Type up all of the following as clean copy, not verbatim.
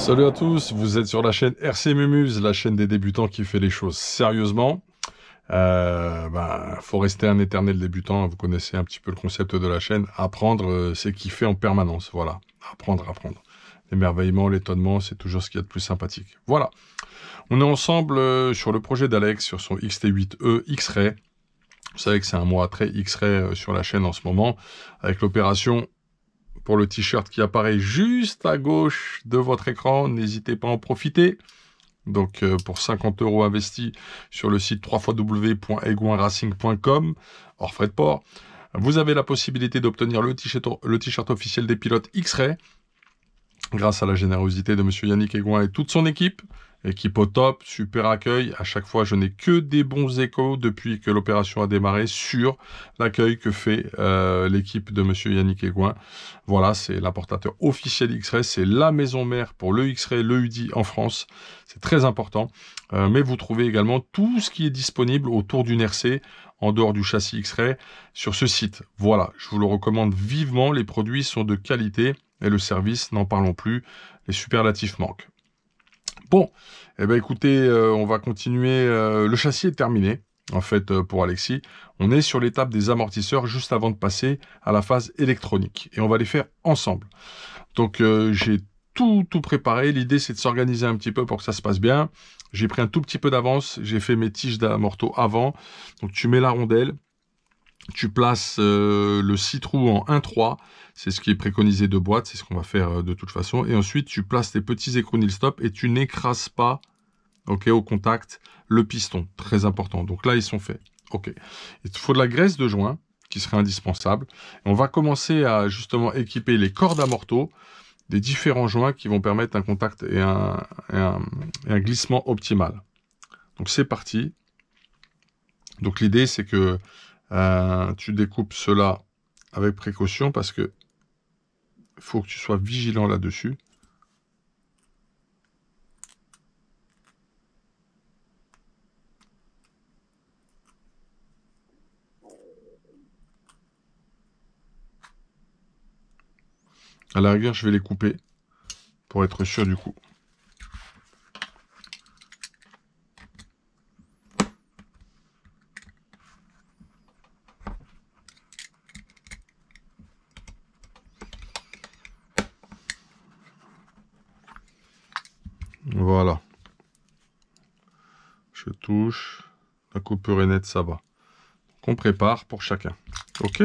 Salut à tous, vous êtes sur la chaîne RC Mumuse, la chaîne des débutants qui fait les choses sérieusement. Faut rester un éternel débutant, vous connaissez un petit peu le concept de la chaîne. Apprendre, c'est kiffer en permanence, voilà. Apprendre. L'émerveillement, l'étonnement, c'est toujours ce qu'il y a de plus sympathique. Voilà. On est ensemble sur le projet d'Alex, sur son XT8E X-Ray. Vous savez que c'est un mois très X-Ray sur la chaîne en ce moment, avec l'opération pour le t-shirt qui apparaît juste à gauche de votre écran. N'hésitez pas à en profiter. Donc pour 50 € investis sur le site www.egouinracing.com, hors frais de port, vous avez la possibilité d'obtenir le t-shirt officiel des pilotes X-Ray, grâce à la générosité de Monsieur Yannick Egouin et toute son équipe. Équipe au top, super accueil. À chaque fois, je n'ai que des bons échos depuis que l'opération a démarré sur l'accueil que fait l'équipe de Monsieur Yannick Egouin. Voilà, c'est l'importateur officiel X-Ray. C'est la maison mère pour le X-Ray, le UDI en France. C'est très important. Mais vous trouvez également tout ce qui est disponible autour d'une RC, en dehors du châssis X-Ray, sur ce site. Voilà, je vous le recommande vivement. Les produits sont de qualité et le service, n'en parlons plus. Les superlatifs manquent. Bon, eh ben écoutez, on va continuer. Le châssis est terminé, en fait, pour Alexis. On est sur l'étape des amortisseurs juste avant de passer à la phase électronique. Et on va les faire ensemble. Donc, j'ai tout préparé. L'idée, c'est de s'organiser un petit peu pour que ça se passe bien. J'ai pris un tout petit peu d'avance. J'ai fait mes tiges d'amorto avant. Donc, tu mets la rondelle. Tu places le 6 trous en 1-3, c'est ce qui est préconisé de boîte, c'est ce qu'on va faire de toute façon. Et ensuite, tu places tes petits écrous nil stop et tu n'écrases pas, ok, au contact, le piston. Très important. Donc là, ils sont faits. Ok. Il te faut de la graisse de joint, qui serait indispensable. Et on va commencer à justement équiper les cordes amorto des différents joints qui vont permettre un contact et un glissement optimal. Donc c'est parti. Donc l'idée, c'est que tu découpes cela avec précaution parce que faut que tu sois vigilant là-dessus. À la rigueur, je vais les couper pour être sûr du coup. Voilà. Je touche. La coupure est nette, ça va. Qu'on prépare pour chacun. Ok ?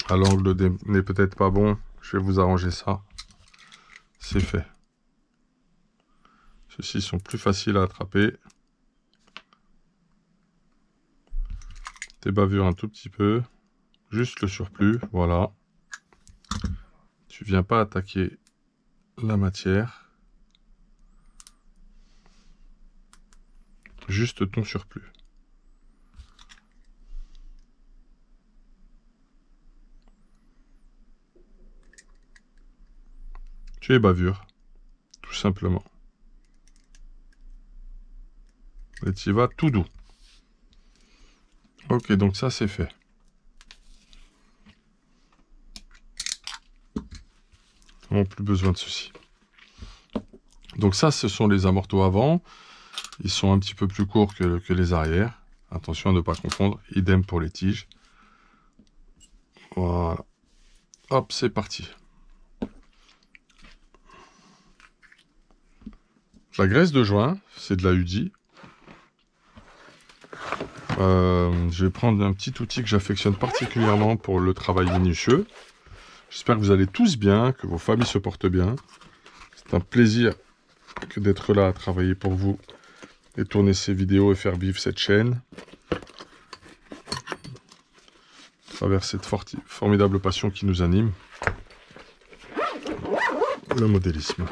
À l'angle n'est peut-être pas bon. Je vais vous arranger ça. C'est fait. Ceux-ci sont plus faciles à attraper. Tes bavures un tout petit peu. Juste le surplus. Voilà. Tu viens pas attaquer la matière. Juste ton surplus. Tu es bavure. Tout simplement. Et tu y vas tout doux. Ok, donc ça c'est fait. On n'a plus besoin de ceci. Donc ça, ce sont les amortos avant. Ils sont un petit peu plus courts que les arrières. Attention à ne pas confondre. Idem pour les tiges. Voilà. Hop, c'est parti. La graisse de joint, c'est de la UDI. Je vais prendre un petit outil que j'affectionne particulièrement pour le travail minutieux. J'espère que vous allez tous bien, que vos familles se portent bien. C'est un plaisir que d'être là à travailler pour vous et tourner ces vidéos et faire vivre cette chaîne à travers cette formidable passion qui nous anime, le modélisme.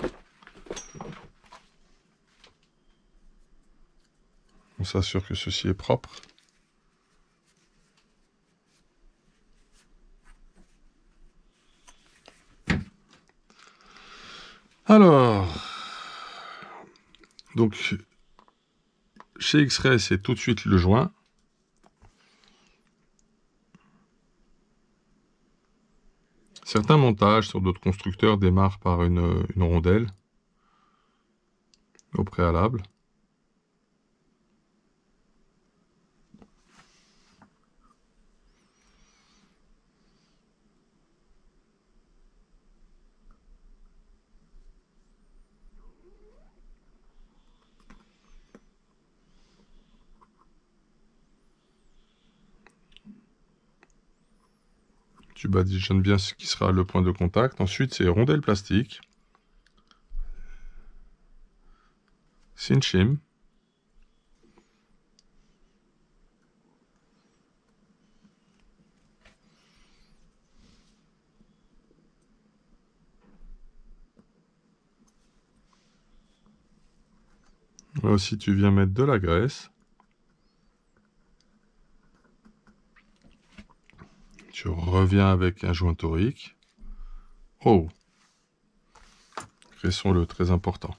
On s'assure que ceci est propre. Alors, donc chez X-Ray, c'est tout de suite le joint. Certains montages sur d'autres constructeurs démarrent par une rondelle au préalable. Tu badigeonnes bien ce qui sera le point de contact. Ensuite, c'est rondelle plastique. Cinchim. Là aussi, tu viens mettre de la graisse. Tu reviens avec un joint torique. Oh! Graissons-le, très important.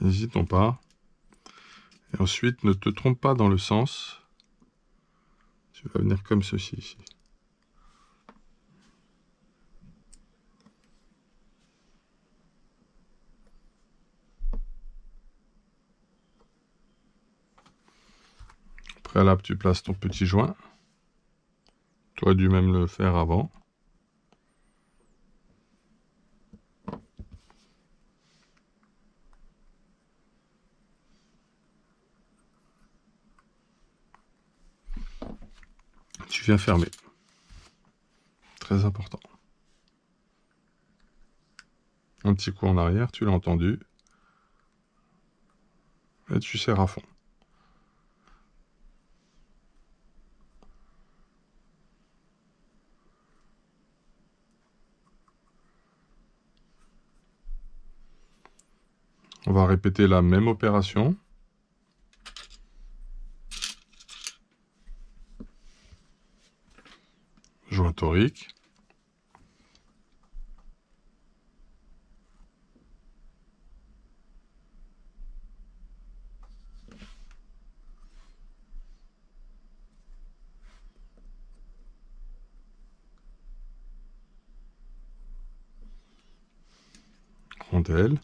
N'hésitons pas. Et ensuite, ne te trompe pas dans le sens. Tu vas venir comme ceci ici. Au préalable, tu places ton petit joint. Tu aurais dû même le faire avant. Tu viens fermer. Très important. Un petit coup en arrière, tu l'as entendu. Et tu serres à fond. On va répéter la même opération. Joint torique. Rondelle.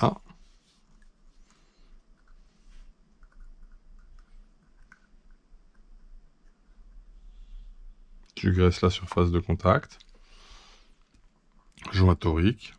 Ah. Tu graisses la surface de contact. Joint torique.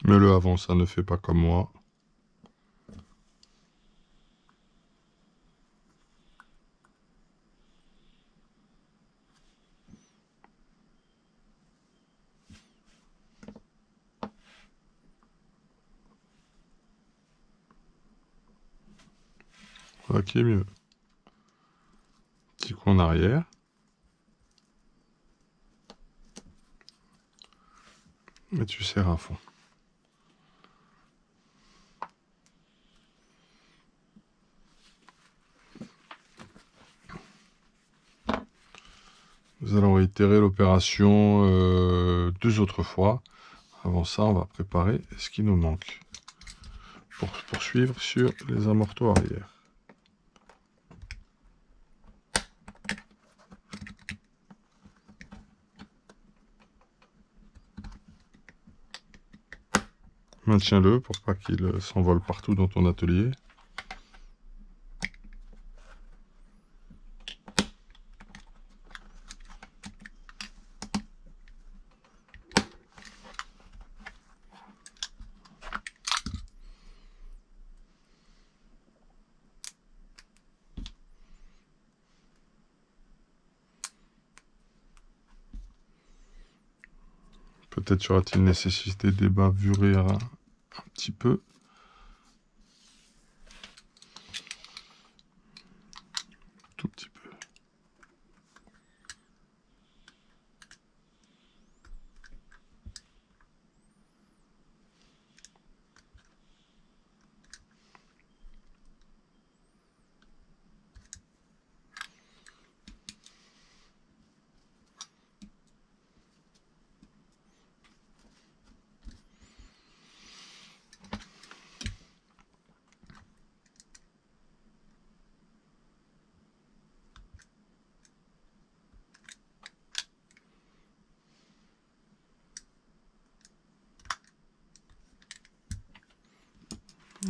Mets-le avant, ça ne fait pas comme moi. Voilà qui est mieux. Petit coup en arrière. Et tu serres à fond. Nous allons réitérer l'opération 2 autres fois. Avant ça, on va préparer ce qui nous manque pour poursuivre sur les amortos arrière. Maintiens-le pour pas qu'il s'envole partout dans ton atelier. Peut-être y aura-t-il nécessité de débavurer un petit peu. Tout petit peu.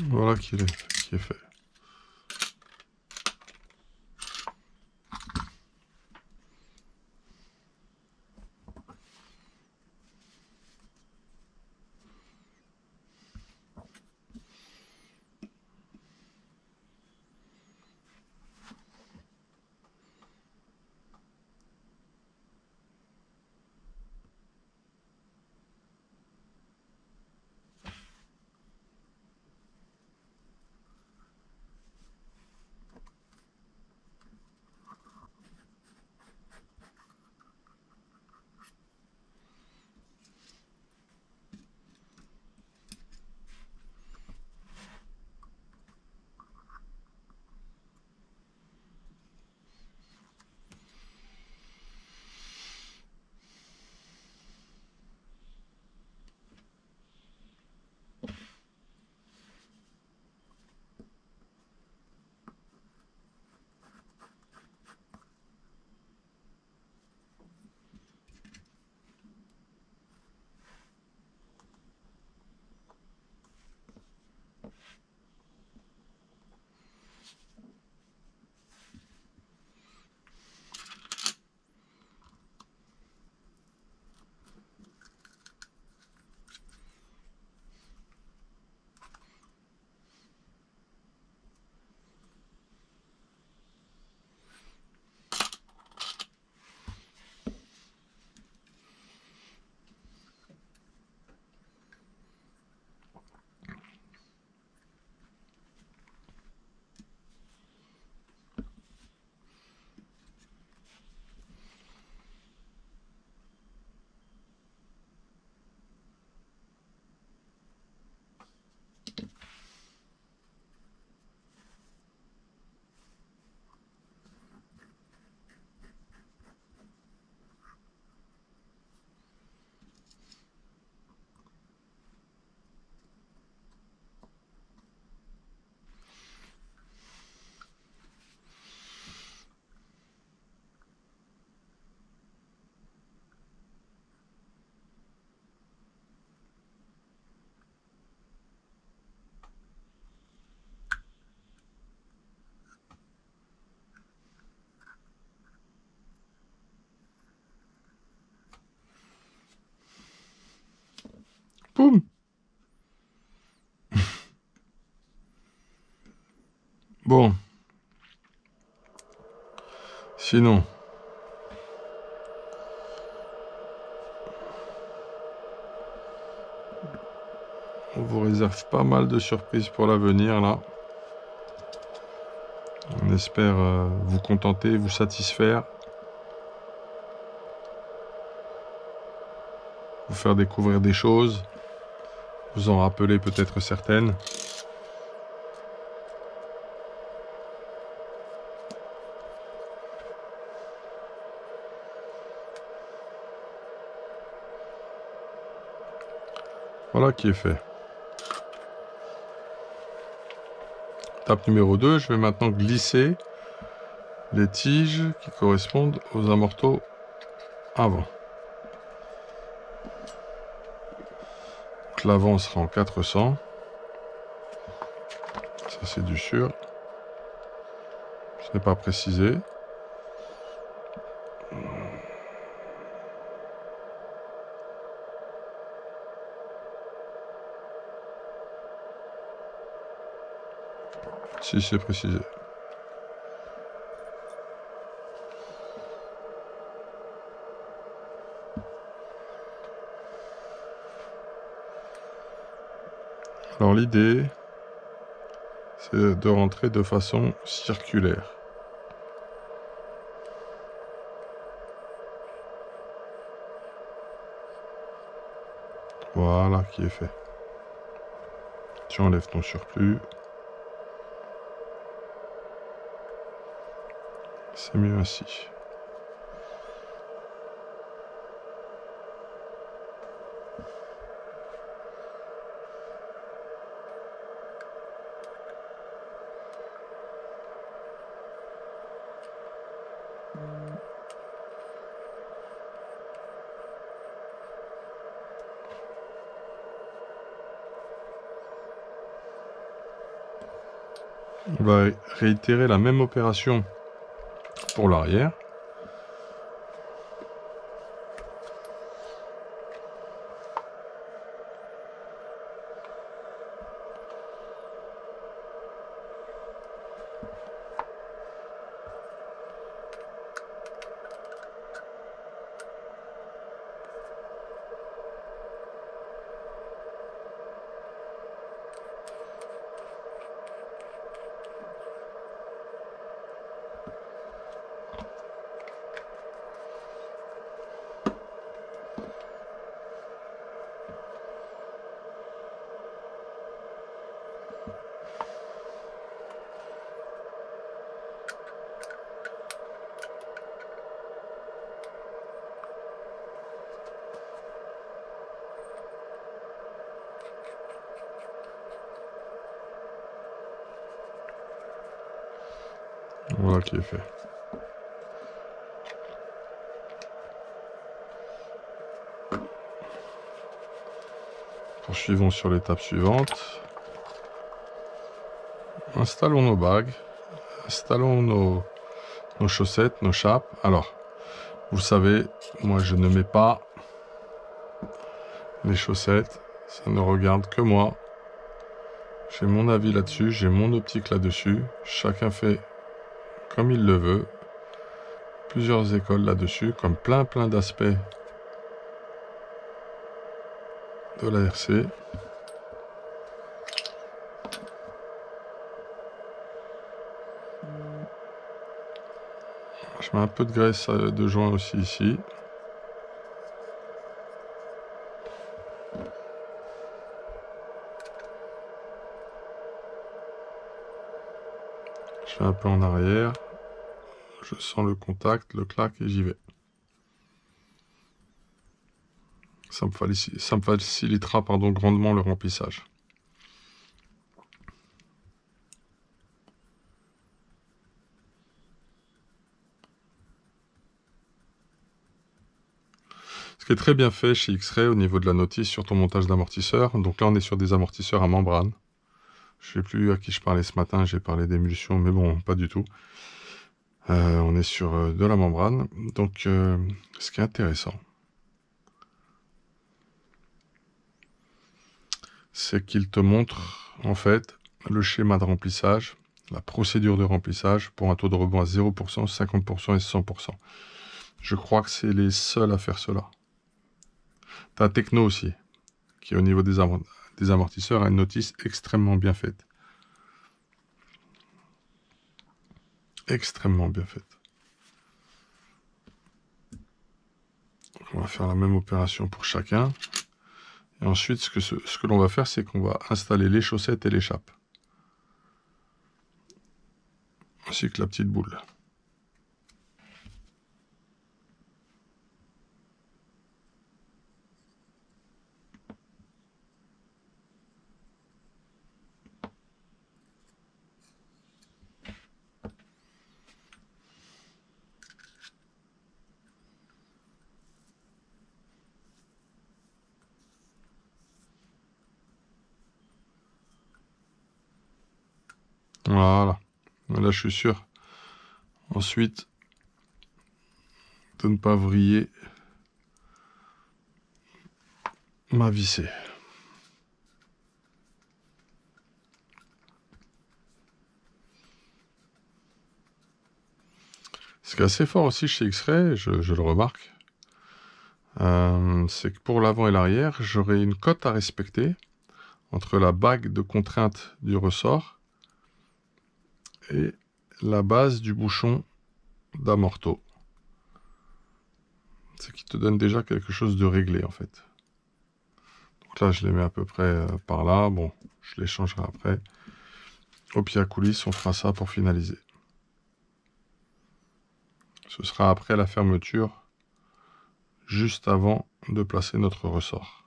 Voilà qui est fait. Boum. Bon. Sinon. On vous réserve pas mal de surprises pour l'avenir, là. On espère vous contenter, vous satisfaire. Vous faire découvrir des choses. Vous en rappeler peut-être certaines. Voilà qui est fait. Étape numéro 2, je vais maintenant glisser les tiges qui correspondent aux amorteaux avant. Donc l'avant sera en 400. Ça c'est du sûr. Je n'ai pas précisé. Si c'est précisé. Alors l'idée, c'est de rentrer de façon circulaire. Voilà qui est fait. Tu enlèves ton surplus. C'est mieux ainsi. On va réitérer la même opération pour l'arrière. Voilà qui est fait. Poursuivons sur l'étape suivante. Installons nos bagues. Installons nos chaussettes, nos chapes. Alors, vous savez, moi je ne mets pas les chaussettes. Ça ne regarde que moi. J'ai mon avis là-dessus, j'ai mon optique là-dessus. Chacun fait comme il le veut. Plusieurs écoles là-dessus, comme plein d'aspects de la RC. Je mets un peu de graisse de joint aussi ici. Je fais un peu en arrière. Je sens le contact, le clac et j'y vais. Ça me facilitera grandement le remplissage. Ce qui est très bien fait chez X-Ray au niveau de la notice sur ton montage d'amortisseurs. Donc là, on est sur des amortisseurs à membrane. Je ne sais plus à qui je parlais ce matin, j'ai parlé d'émulsion, mais bon, pas du tout. On est sur de la membrane. Donc, ce qui est intéressant, c'est qu'il te montre, en fait, le schéma de remplissage, la procédure de remplissage pour un taux de rebond à 0%, 50% et 100%. Je crois que c'est les seuls à faire cela. Tu as Techno aussi, qui au niveau des amortisseurs a une notice extrêmement bien faite. Extrêmement bien faite. On va faire la même opération pour chacun. Et ensuite, ce que l'on va faire, c'est qu'on va installer les chaussettes et l'échappe. Ainsi que la petite boule. Voilà. Là, je suis sûr. Ensuite, de ne pas vriller ma vissée. Ce qui est assez fort aussi chez X-Ray, je le remarque, c'est que pour l'avant et l'arrière, j'aurai une cote à respecter entre la bague de contrainte du ressort et la base du bouchon d'amorto. Ce qui te donne déjà quelque chose de réglé en fait. Donc là, je les mets à peu près par là. Bon, je les changerai après. Au pied à coulisses, on fera ça pour finaliser. Ce sera après la fermeture, juste avant de placer notre ressort.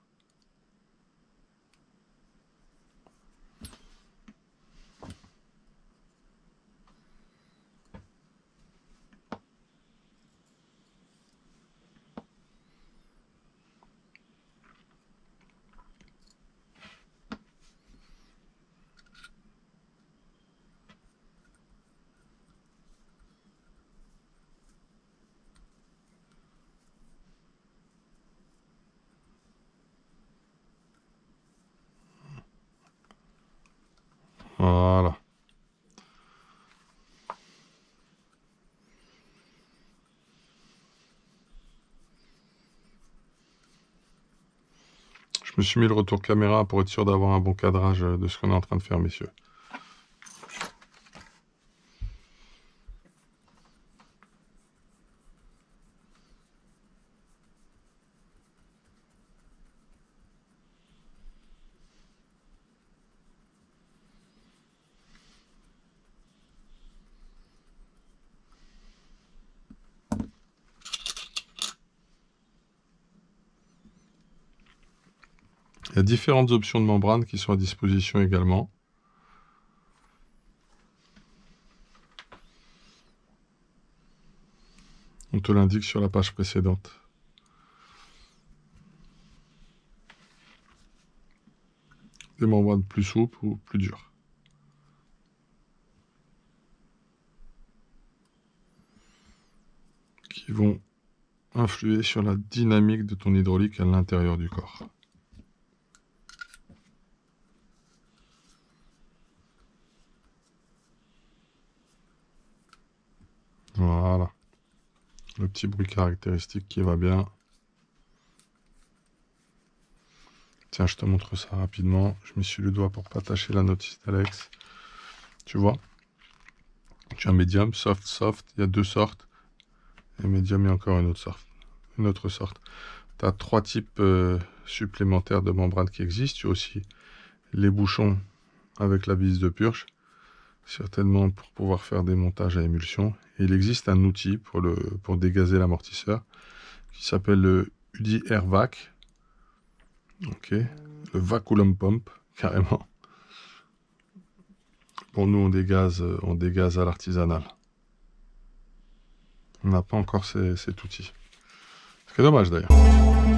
Voilà. Je me suis mis le retour caméra pour être sûr d'avoir un bon cadrage de ce qu'on est en train de faire, messieurs. Il y a différentes options de membrane qui sont à disposition également. On te l'indique sur la page précédente. Des membranes plus souples ou plus dures. Qui vont influer sur la dynamique de ton hydraulique à l'intérieur du corps. Voilà. Le petit bruit caractéristique qui va bien. Tiens, je te montre ça rapidement. Je m'essuie le doigt pour pas tâcher la notice d'Alex. Tu vois? Tu as médium, soft, soft. Il y a deux sortes. Et médium, il y a encore une autre sorte. Tu as trois types supplémentaires de membranes qui existent. Tu as aussi les bouchons avec la vis de purge. Certainement pour pouvoir faire des montages à émulsion. Et il existe un outil pour dégazer l'amortisseur qui s'appelle le UDI Airvac. Ok, le vacuum pump, carrément. Bon, nous on dégaze à l'artisanal. On n'a pas encore cet outil. C'est dommage d'ailleurs.